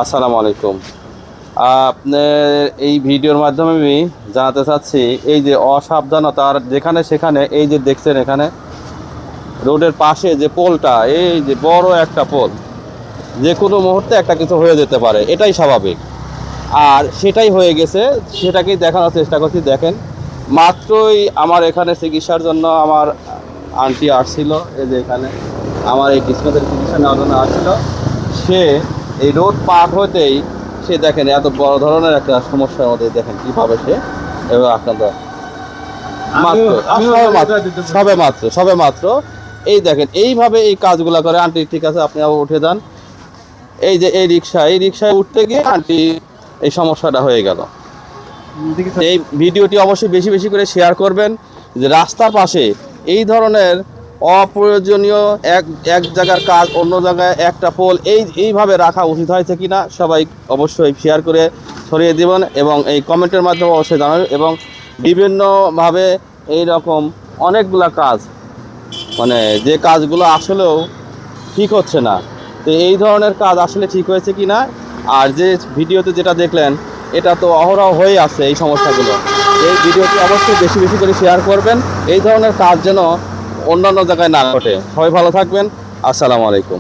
আসসালামু আলাইকুম। আপনার এই ভিডিওর মাধ্যমে আমি জানাতে চাচ্ছি এই যে অসাবধানতার যেখানে সেখানে এই যে দেখছেন এখানে রোডের পাশে যে পোলটা, এই যে বড় একটা পোল, যে কোনো মুহূর্তে একটা কিছু হয়ে যেতে পারে, এটাই স্বাভাবিক। আর সেটাই হয়ে গেছে, সেটাকেই দেখানোর চেষ্টা করছি। দেখেন, মাত্রই আমার এখানে চিকিৎসার জন্য আমার আন্টি আসছিল, এই যে এখানে আমার এই কিসমতের চিকিৎসা নেওয়ার জন্য আসছিল। সে এই রোড পার হতেই সে দেখেন এত বড় ধরনের একটা সমস্যার মধ্যে, দেখেন কীভাবে সে এবার আক্রান্ত। সবে মাত্র এই দেখেন এইভাবে এই কাজগুলা করে। আন্টি ঠিক আছে, আপনি আবার উঠে যান। এই যে এই রিক্সায় উঠতে গিয়ে আন্টি এই সমস্যাটা হয়ে গেল। এই ভিডিওটি অবশ্যই বেশি বেশি করে শেয়ার করবেন, যে রাস্তার পাশে এই ধরনের অপ্রয়োজনীয় এক জায়গার কাজ অন্য জায়গায় একটা পোল এইভাবে রাখা উচিত হয়েছে কিনা সবাই অবশ্যই শেয়ার করে ছড়িয়ে দেবেন, এবং এই কমেন্টের মাধ্যমে অবশ্যই জানাবেন। এবং বিভিন্নভাবে এই রকম অনেকগুলা কাজ, মানে যে কাজগুলো আসলেও ঠিক হচ্ছে না, তো এই ধরনের কাজ আসলে ঠিক হয়েছে কি না। আর যে ভিডিওতে যেটা দেখলেন, এটা তো অহরহ হয়ে আছে এই সমস্যাগুলো। এই ভিডিওটি অবশ্যই বেশি বেশি করে শেয়ার করবেন, এই ধরনের কাজ যেন অন্যান্য জায়গায় না ঘটে। সবাই ভালো থাকবেন। আসসালামু আলাইকুম।